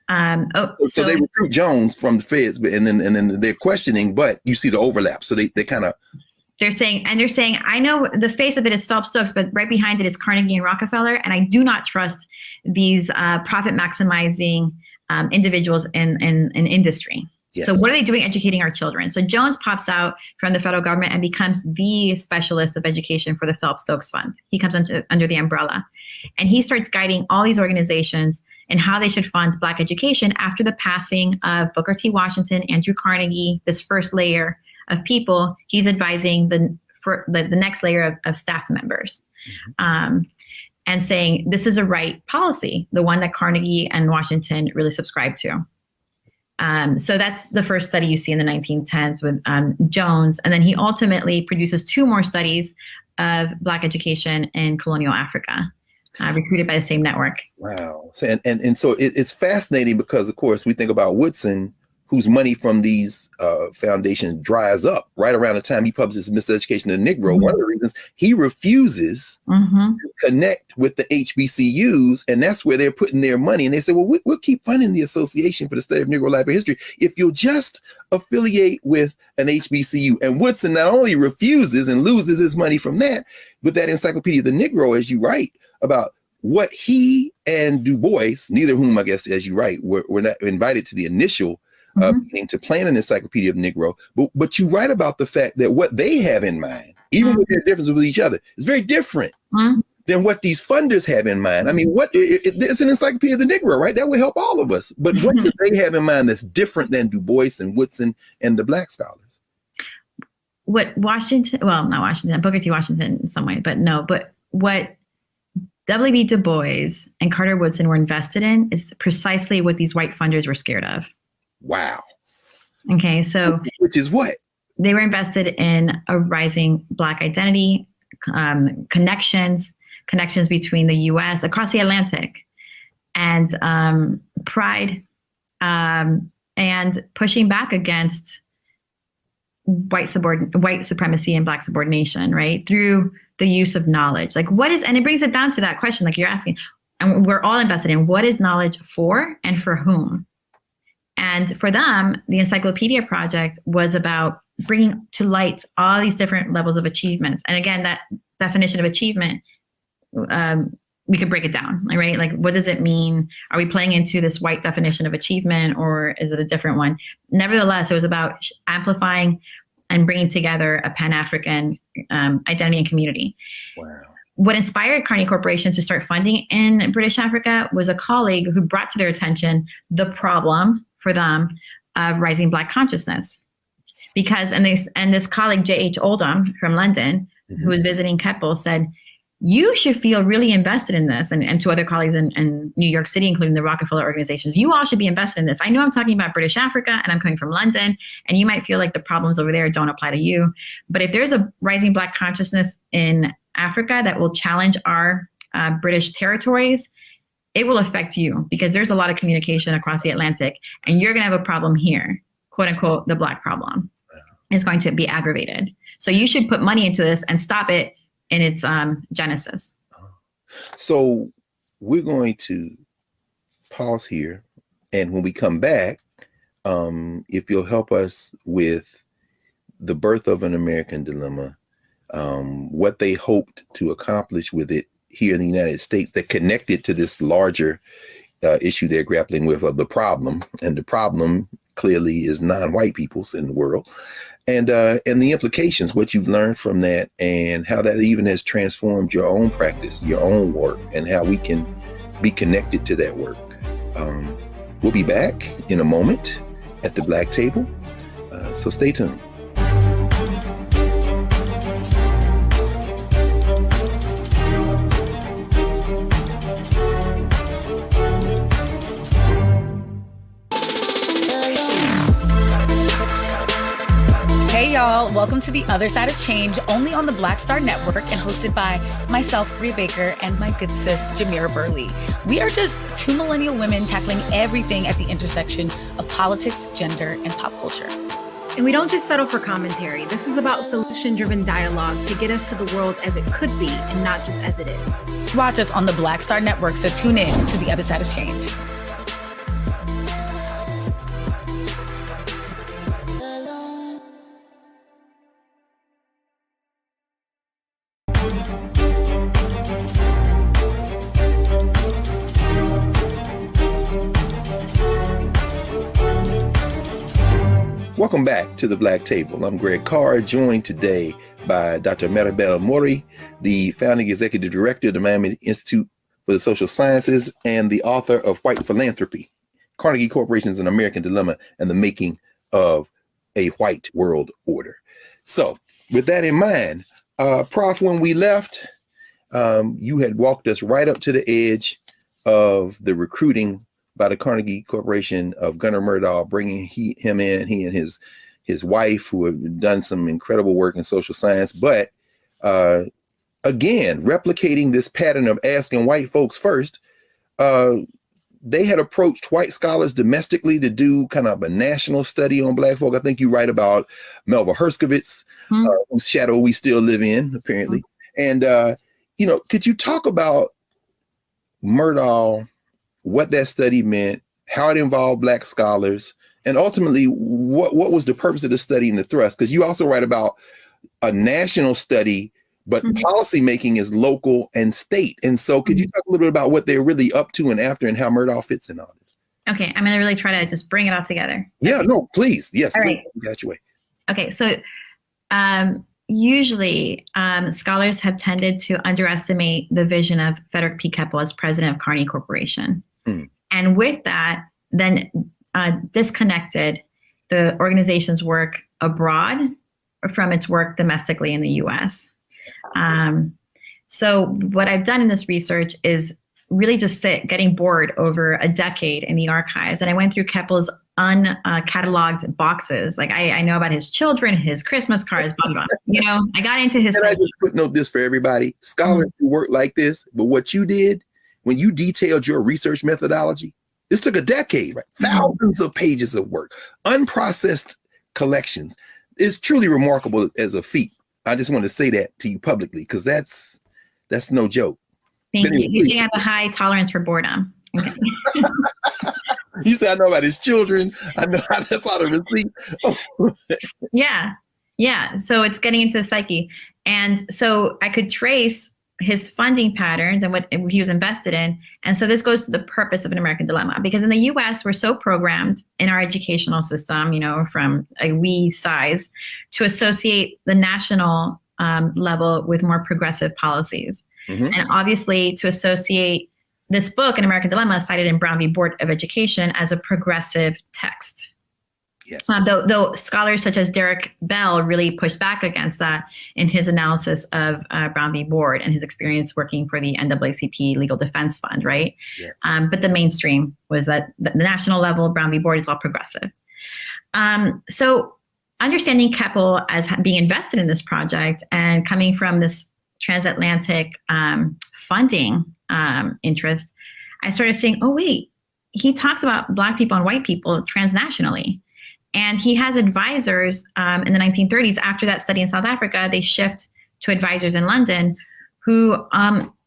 So they recruit Jones from the feds, and then they're questioning, but you see the overlap. So they kind of they're saying, I know the face of it is Phelps Stokes, but right behind it is Carnegie and Rockefeller, and I do not trust these profit maximizing individuals in industry. Yes. So what are they doing educating our children? So Jones pops out from the federal government and becomes the specialist of education for the Phelps Stokes Fund. He comes under the umbrella, and he starts guiding all these organizations and how they should fund Black education after the passing of Booker T. Washington, Andrew Carnegie, this first layer of people. He's advising the next layer of staff members, and saying this is a right policy, the one that Carnegie and Washington really subscribed to. So that's the first study you see in the 1910s with Jones. And then he ultimately produces 2 more studies of Black education in colonial Africa, recruited by the same network. Wow. So, and so it's fascinating because, of course, we think about Woodson, whose money from these foundations dries up right around the time he publishes Miseducation of the Negro. One of the reasons he refuses to connect with the HBCUs, and that's where they're putting their money. And they say, well, we'll keep funding the Association for the Study of Negro Life and History if you'll just affiliate with an HBCU. And Woodson not only refuses and loses his money from that, but that Encyclopedia of the Negro, as you write about what he and Du Bois, neither of whom, I guess, as you write, were not invited to the initial meeting to plan an Encyclopedia of Negro, but you write about the fact that what they have in mind, even with their differences with each other, is very different than what these funders have in mind. I mean, it's an Encyclopedia of the Negro, right? That would help all of us. But what do they have in mind that's different than Du Bois and Woodson and the Black scholars? What Washington, well, not Washington, Booker T. Washington in some way, but what W.B. Du Bois and Carter Woodson were invested in is precisely what these white funders were scared of. Wow. Okay, so which is what? They were invested in a rising Black identity, connections between the U.S. across the Atlantic, and pride, and pushing back against white supremacy and Black subordination, right? Through the use of knowledge. Like and it brings it down to that question, like you're asking, and we're all invested in what is knowledge for and for whom? And for them, the Encyclopedia Project was about bringing to light all these different levels of achievements. And again, that definition of achievement, we could break it down, right? Like, what does it mean? Are we playing into this white definition of achievement, or is it a different one? Nevertheless, it was about amplifying and bringing together a Pan-African identity and community. Wow. What inspired Carnegie Corporation to start funding in British Africa was a colleague who brought to their attention the problem for them of rising Black consciousness. Because, and this colleague, J.H. Oldham from London, who was visiting Keppel, said, you should feel really invested in this, and to other colleagues in New York City, including the Rockefeller organizations, you all should be invested in this. I know I'm talking about British Africa, and I'm coming from London, and you might feel like the problems over there don't apply to you. But if there's a rising Black consciousness in Africa that will challenge our British territories, it will affect you, because there's a lot of communication across the Atlantic, and you're going to have a problem here, quote unquote, the Black problem. It's going to be aggravated. So you should put money into this and stop it in its genesis. So we're going to pause here, and when we come back, if you'll help us with the birth of an American dilemma, what they hoped to accomplish with it here in the United States that connected to this larger issue they're grappling with of the problem, and the problem clearly is non-white peoples in the world, and the implications, what you've learned from that, and how that even has transformed your own practice, your own work, and how we can be connected to that work. We'll be back in a moment at the Black Table, so stay tuned. Hey y'all, welcome to The Other Side of Change, only on the Black Star Network and hosted by myself, Bria Baker, and my good sis, Jamira Burley. We are just two millennial women tackling everything at the intersection of politics, gender, and pop culture. And we don't just settle for commentary. This is about solution-driven dialogue to get us to the world as it could be and not just as it is. Watch us on the Black Star Network, so tune in to The Other Side of Change. Welcome back to the Black Table. I'm Greg Carr, joined today by Dr. Maribel Morey, the founding executive director of the Miami Institute for the Social Sciences and the author of White Philanthropy, Carnegie Corporation's An American Dilemma and the Making of a White World Order. So with that in mind, Prof, when we left, you had walked us right up to the edge of the recruiting by the Carnegie Corporation of Gunnar Myrdal, bringing him in, he and his wife, who have done some incredible work in social science, but again, replicating this pattern of asking white folks first, they had approached white scholars domestically to do kind of a national study on Black folk. I think you write about Melva Herskovitz, whose shadow we still live in, apparently. And, could you talk about Murdahl, what that study meant, how it involved Black scholars, and ultimately what was the purpose of the study and the thrust? Because you also write about a national study, but policy making is local and state. And so could you talk a little bit about what they're really up to and after and how Murdahl fits in all this? Okay, I'm going to really try to just bring it all together. Yeah, no, please. Yes, all right. Got your way. Okay, so usually scholars have tended to underestimate the vision of Frederick P. Keppel as president of Carnegie Corporation. And with that, then disconnected the organization's work abroad from its work domestically in the US. So what I've done in this research is really just getting bored over a decade in the archives. And I went through Keppel's uncatalogued boxes. Like I know about his children, his Christmas cards, blah, blah, blah. I got into his— Can I just footnote this for everybody? Scholars who work like this, but what you did, when you detailed your research methodology, this took a decade, right? Thousands of pages of work, unprocessed collections. It's truly remarkable as a feat. I just want to say that to you publicly, because that's no joke. Thank you. You should have a high tolerance for boredom. Okay. You said I know about his children. I know how that's out of receipt. Yeah. So it's getting into the psyche. And so I could trace his funding patterns and what he was invested in. And so this goes to the purpose of An American Dilemma, because in the US, we're so programmed in our educational system, from a wee size, to associate the national level with more progressive policies. And obviously to associate this book, An American Dilemma, cited in Brown v. Board of Education, as a progressive text. Yes. Though scholars such as Derek Bell really pushed back against that in his analysis of Brown v. Board and his experience working for the NAACP Legal Defense Fund, right? Yeah. But the mainstream was that the national level, Brown v. Board is all progressive. So understanding Keppel as being invested in this project and coming from this transatlantic funding interest, I started saying, oh, wait, he talks about Black people and white people transnationally. And he has advisors in the 1930s. After that study in South Africa, they shift to advisors in London who are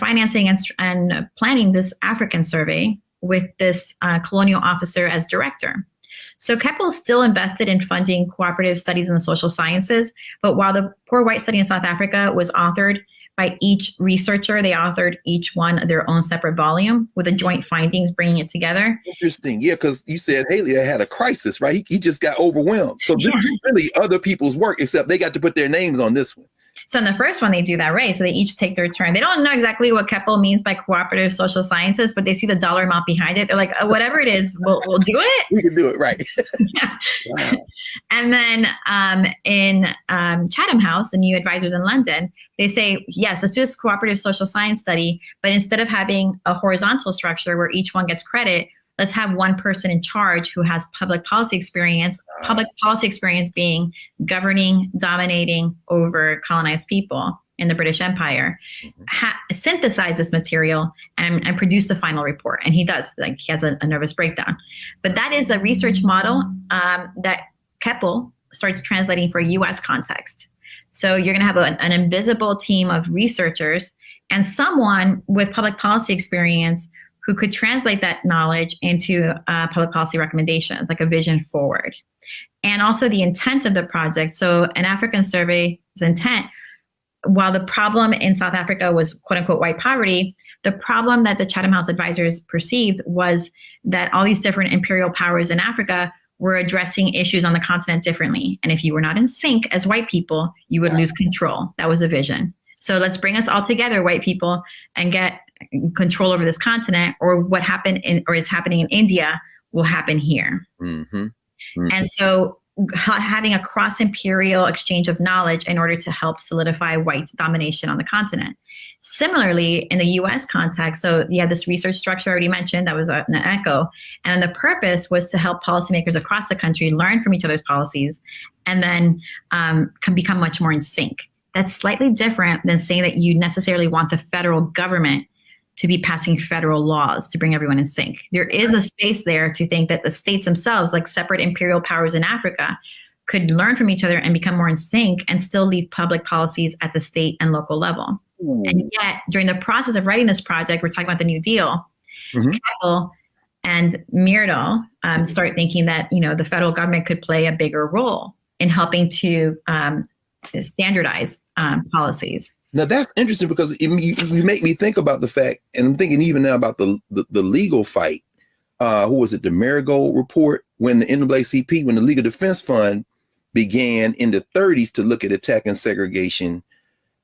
financing and planning this African survey with this colonial officer as director. So Keppel is still invested in funding cooperative studies in the social sciences, but while the Poor White Study in South Africa was authored by each researcher, they authored each one their own separate volume with the joint findings, bringing it together. Interesting. Yeah, because you said Haley had a crisis, right? He just got overwhelmed. So this is really other people's work, except they got to put their names on this one. So in the first one, they do that, right? So they each take their turn. They don't know exactly what Keppel means by cooperative social sciences, but they see the dollar amount behind it. They're like, oh, whatever it is, we'll do it. We can do it, right? Yeah. Wow. And then in Chatham House, the new advisors in London, they say, yes, let's do this cooperative social science study, but instead of having a horizontal structure where each one gets credit, let's have one person in charge who has public policy experience being governing, dominating over colonized people in the British Empire, synthesize this material and produce the final report. And he does, like he has a nervous breakdown. But that is a research model that Keppel starts translating for US context. So you're gonna have an invisible team of researchers and someone with public policy experience who could translate that knowledge into public policy recommendations, like a vision forward. And also the intent of the project. So an African survey's intent, while the problem in South Africa was quote unquote white poverty, the problem that the Chatham House advisors perceived was that all these different imperial powers in Africa were addressing issues on the continent differently. And if you were not in sync as white people, you would lose control. That was a vision. So let's bring us all together, white people, and get control over this continent, or what happened or is happening in India will happen here. And so having a cross-imperial exchange of knowledge in order to help solidify white domination on the continent. Similarly, in the US context, so you have this research structure I already mentioned, that was an echo, and the purpose was to help policymakers across the country learn from each other's policies and then can become much more in sync. That's slightly different than saying that you necessarily want the federal government to be passing federal laws to bring everyone in sync. There is a space there to think that the states themselves, like separate imperial powers in Africa, could learn from each other and become more in sync and still leave public policies at the state and local level. Ooh. And yet, during the process of writing this project, we're talking about the New Deal, Keppel and Myrdal start thinking that, the federal government could play a bigger role in helping to standardize policies. Now that's interesting because you make me think about the fact, and I'm thinking even now about the legal fight. Who was it? The Marigold Report, when the NAACP, when the Legal Defense Fund began in the 30s to look at attacking segregation,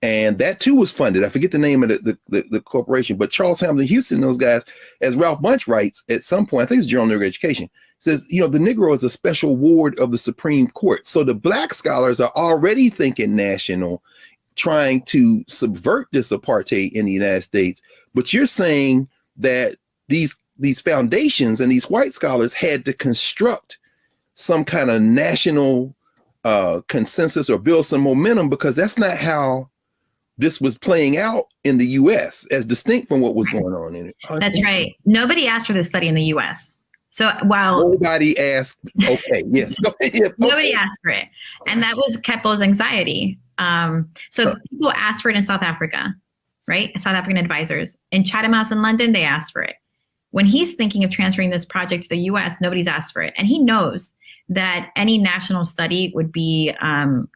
and that too was funded. I forget the name of the corporation, but Charles Hamilton Houston, those guys, as Ralph Bunche writes at some point, I think it's Journal of Negro Education, says, the Negro is a special ward of the Supreme Court. So the Black scholars are already thinking national, trying to subvert this apartheid in the United States. But you're saying that these foundations and these white scholars had to construct some kind of national consensus or build some momentum, because that's not how this was playing out in the U.S., as distinct from what was going on in it. That's right. Nobody asked for this study in the U.S. So while nobody asked, okay, yes, go ahead. Okay. Nobody asked for it, and that was Keppel's anxiety. So people asked for it in South Africa, right? South African advisors in Chatham House in London, they asked for it. When he's thinking of transferring this project to the U.S., nobody's asked for it, and he knows that any national study would be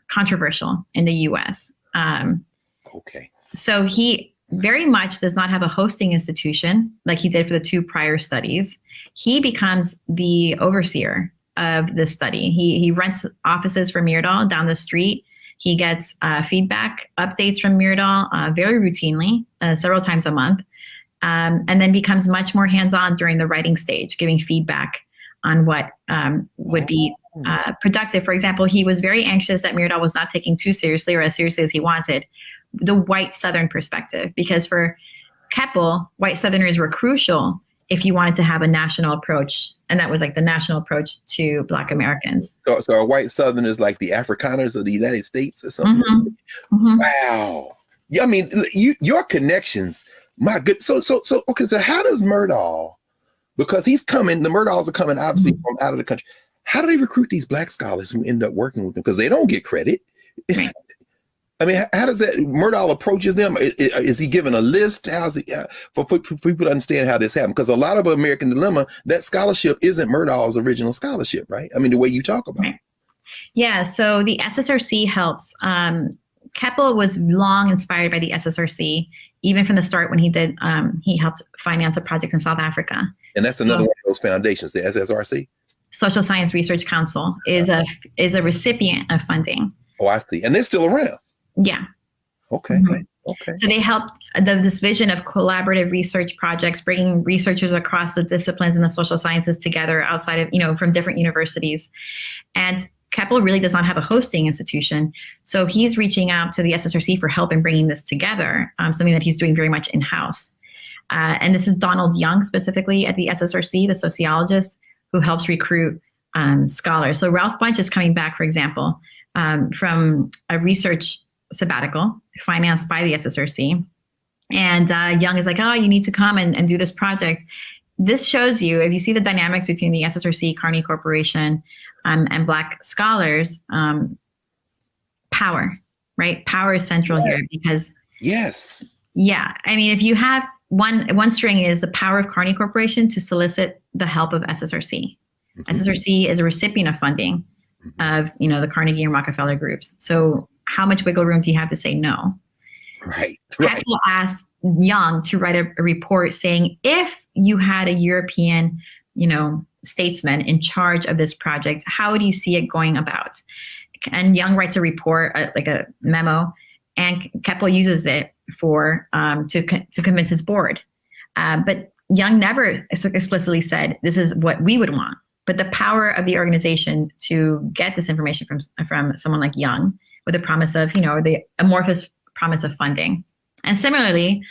controversial in the U.S. Okay. So he very much does not have a hosting institution like he did for the two prior studies. He becomes the overseer of the study. He rents offices for Myrdal down the street. He gets feedback updates from Myrdal very routinely, several times a month, and then becomes much more hands-on during the writing stage, giving feedback on what would be productive. For example, he was very anxious that Myrdal was not taking too seriously, or as seriously as he wanted, the white Southern perspective, because for Keppel, white Southerners were crucial if you wanted to have a national approach, and that was like the national approach to Black Americans. So a white Southern is like the Afrikaners of the United States or something? Wow. Yeah, I mean, your connections, my good. So okay, so how does Myrdal, because the Myrdals are coming obviously from out of the country, how do they recruit these Black scholars who end up working with them? Because they don't get credit. I mean, how does that, Myrdal approaches them? Is he given a list? How's he, for people to understand how this happened? Because a lot of American Dilemma, that scholarship isn't Myrdal's original scholarship, right? I mean, the way you talk about it. Yeah, so the SSRC helps. Keppel was long inspired by the SSRC, even from the start when he helped finance a project in South Africa. And that's another one of those foundations, the SSRC? Social Science Research Council is a recipient of funding. Oh, I see. And they're still around. Yeah. Okay. Okay. So they help this vision of collaborative research projects, bringing researchers across the disciplines and the social sciences together outside of, from different universities. And Keppel really does not have a hosting institution. So he's reaching out to the SSRC for help in bringing this together, something that he's doing very much in-house. And this is Donald Young specifically at the SSRC, the sociologist who helps recruit scholars. So Ralph Bunche is coming back, for example, from a research sabbatical financed by the SSRC. And Young is like, oh, you need to come and do this project. This shows you, if you see the dynamics between the SSRC, Carnegie Corporation, and Black scholars, power, right? Power is central here because... Yes. Yeah. I mean, if you have one string is the power of Carnegie Corporation to solicit the help of SSRC. SSRC is a recipient of funding of, the Carnegie and Rockefeller groups. So how much wiggle room do you have to say no? Right. Keppel asked Young to write a report saying, if you had a European, statesman in charge of this project, how would you see it going about? And Young writes a report, like a memo, and Keppel uses it for to convince his board. But Young never explicitly said, this is what we would want. But the power of the organization to get this information from someone like Young, with the promise of, the amorphous promise of funding. And similarly,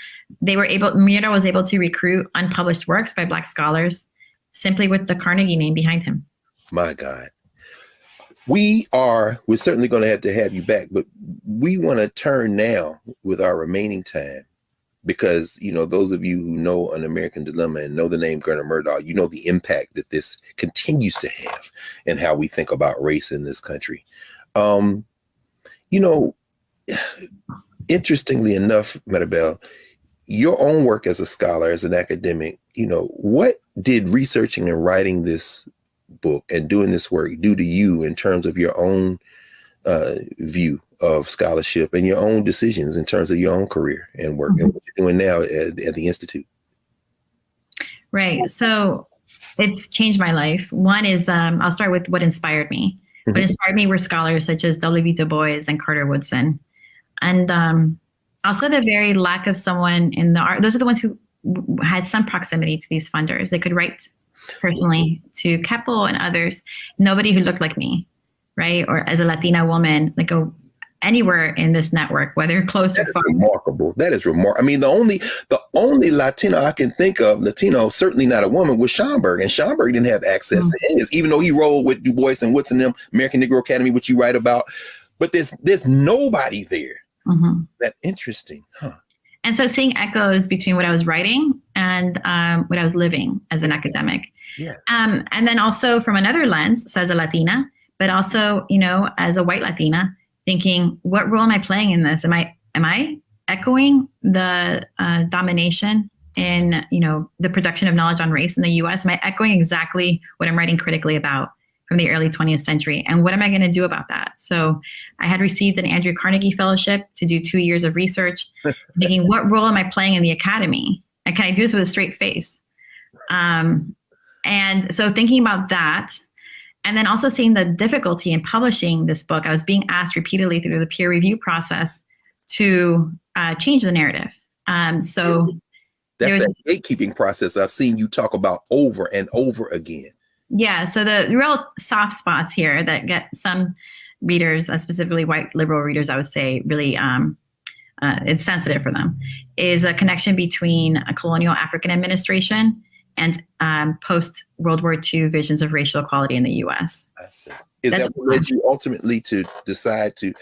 Myrdal was able to recruit unpublished works by Black scholars simply with the Carnegie name behind him. My God. We're certainly going to have you back, but we want to turn now with our remaining time because, you know, those of you who know An American Dilemma and know the name Gunnar Murdoch, you know the impact that this continues to have and how we think about race in this country. You know, interestingly enough, Maribel, your own work as a scholar, as an academic, you know, what did researching and writing this book and doing this work do to you in terms of your own view of scholarship and your own decisions in terms of your own career and work and what you're doing now at the Institute? Right. So it's changed my life. One is, I'll start with what inspired me. What inspired me were scholars such as W. Du Bois and Carter Woodson. And also the very lack of someone in the art. Those are the ones who had some proximity to these funders. They could write personally to Keppel and others. Nobody who looked like me, right? Or as a Latina woman, like anywhere in this network, whether close or far. Remarkable. That is remarkable. I mean, the only Latino I can think of, certainly not a woman, was Schomburg. And Schomburg didn't have access to his, even though he rolled with Du Bois and Woodson, them, American Negro Academy, which you write about. But there's nobody there. That interesting, huh? And so seeing echoes between what I was writing and what I was living as an academic. Yeah. And then also from another lens, so as a Latina, but also, you know, as a white Latina, thinking, what role am I playing in this? Am I echoing the domination in, you know, the production of knowledge on race in the US? Am I echoing exactly what I'm writing critically about from the early 20th century? And what am I going to do about that? So I had received an Andrew Carnegie Fellowship to do 2 years of research, thinking, what role am I playing in the academy? And can I do this with a straight face? And so thinking about that, and then also seeing the difficulty in publishing this book, I was being asked repeatedly through the peer review process to change the narrative. So that's that gatekeeping process I've seen you talk about over and over again. Yeah, so the real soft spots here that get some readers, specifically white liberal readers, I would say, really it's sensitive for them, is a connection between a colonial African administration and post-World War II visions of racial equality in the U.S. I see. Is that what led you ultimately to decide to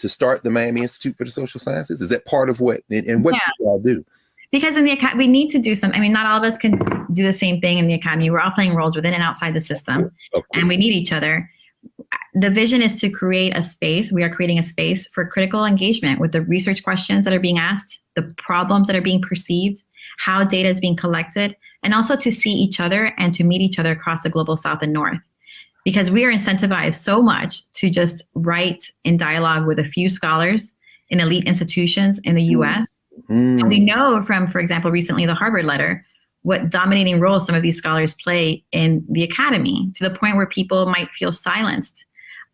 start the Miami Institute for the Social Sciences? Is that part of what, and what do you all do? Because in the we need to do something. I mean, not all of us can do the same thing in the academy. We're all playing roles within and outside the system, and we need each other. The vision is to create a space. We are creating a space for critical engagement with the research questions that are being asked, the problems that are being perceived, how data is being collected, and also to see each other and to meet each other across the global South and North. Because we are incentivized so much to just write in dialogue with a few scholars in elite institutions in the US. And we know from, for example, recently the Harvard letter, what dominating role some of these scholars play in the academy, to the point where people might feel silenced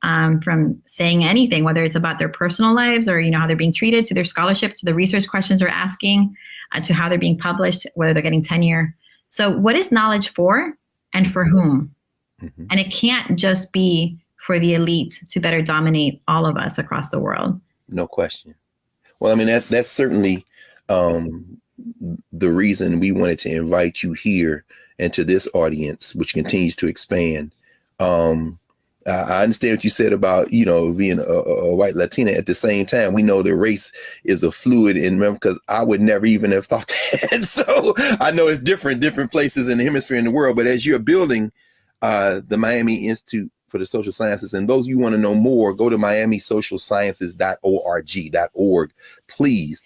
from saying anything, whether it's about their personal lives or, you know, how they're being treated, to their scholarship, to the research questions they're asking, to how they're being published, whether they're getting tenure. So what is knowledge for and for whom? And it can't just be for the elite to better dominate all of us across the world. No question. Well, I mean, that's certainly the reason we wanted to invite you here and to this audience, which continues to expand. I understand what you said about, you know, being a white Latina. At the same time, we know that race is a fluid, and because I would never even have thought that. So I know it's different places in the hemisphere in the world. But as you're building the Miami Institute for the Social Sciences, and those you want to know more, go to miamisocialsciences.org, please.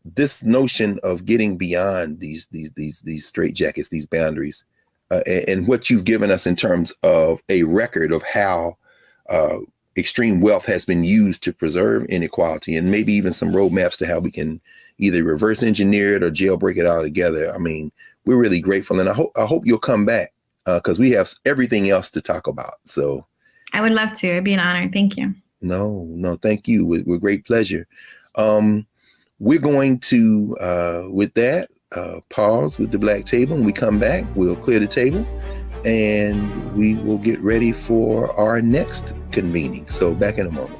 This notion of getting beyond these straitjackets, these boundaries, and what you've given us in terms of a record of how extreme wealth has been used to preserve inequality, and maybe even some roadmaps to how we can either reverse engineer it or jailbreak it all together. I mean, we're really grateful, and I hope you'll come back because we have everything else to talk about. So I would love to. It'd be an honor. Thank you. No, thank you. With great pleasure. We're going to, with that, pause with the black table. When we come back, we'll clear the table and we will get ready for our next convening. So back in a moment.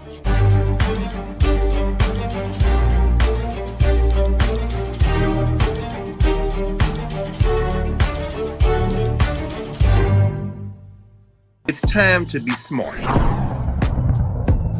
It's time to be smart.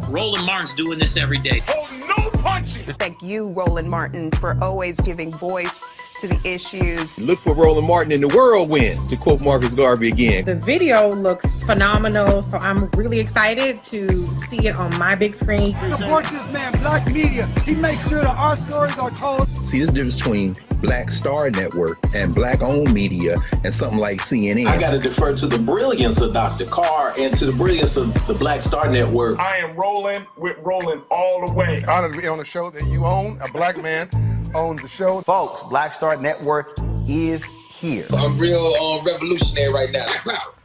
Roland Martin's doing this every day. Oh, no! punches. Thank you, Roland Martin, for always giving voice to the issues. Look for Roland Martin in the whirlwind, to quote Marcus Garvey again. The video looks phenomenal, so I'm really excited to see it on my big screen. Support this man, Black Media. He makes sure that our stories are told. See, this difference between Black Star Network and Black-owned media and something like CNN. I got to defer to the brilliance of Dr. Carr and to the brilliance of the Black Star Network. I am rolling with Roland all the way. Honored to be on a show that you own. A Black man owns the show. Folks, Black Star Network is here. I'm real revolutionary right now.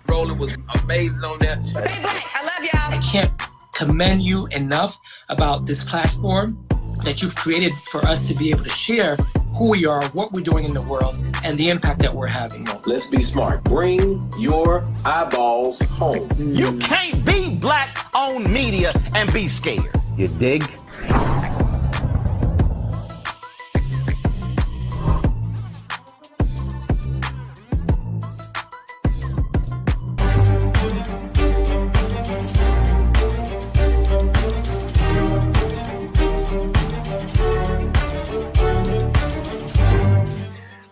Roland was amazing on that. Stay Black. I love y'all. I can't commend you enough about this platform that you've created for us to be able to share who we are, what we're doing in the world, and the impact that we're having. Let's be smart. Bring your eyeballs home. You can't be Black-owned media and be scared. You dig?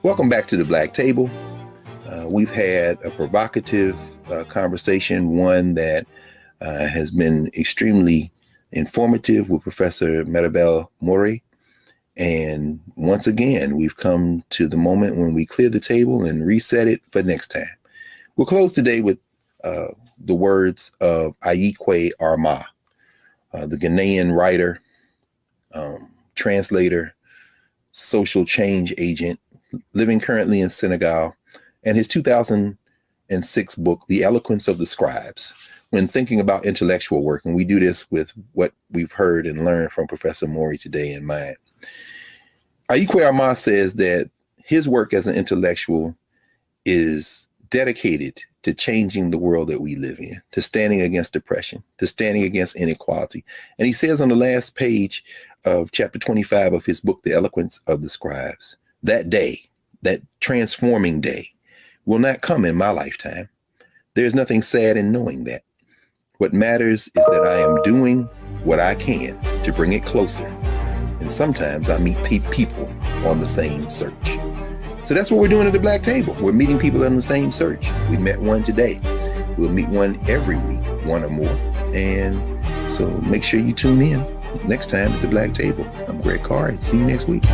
Welcome back to the Black Table. We've had a provocative conversation, one that has been extremely informative with Professor Maribel Morey. And once again, we've come to the moment when we clear the table and reset it for next time. We'll close today with the words of Ayikwe Armah, the Ghanaian writer, translator, social change agent, living currently in Senegal, and his 2006 book, The Eloquence of the Scribes, when thinking about intellectual work. And we do this with what we've heard and learned from Professor Morey today in mind. Ayikwe Armah says that his work as an intellectual is dedicated to changing the world that we live in, to standing against depression, to standing against inequality. And he says on the last page of chapter 25 of his book, The Eloquence of the Scribes, that day, that transforming day, will not come in my lifetime. There's nothing sad in knowing that. What matters is that I am doing what I can to bring it closer. And sometimes I meet people on the same search. So that's what we're doing at the Black Table. We're meeting people on the same search. We met one today. We'll meet one every week, one or more. And so make sure you tune in next time at the Black Table. I'm Greg Carr, and see you next week.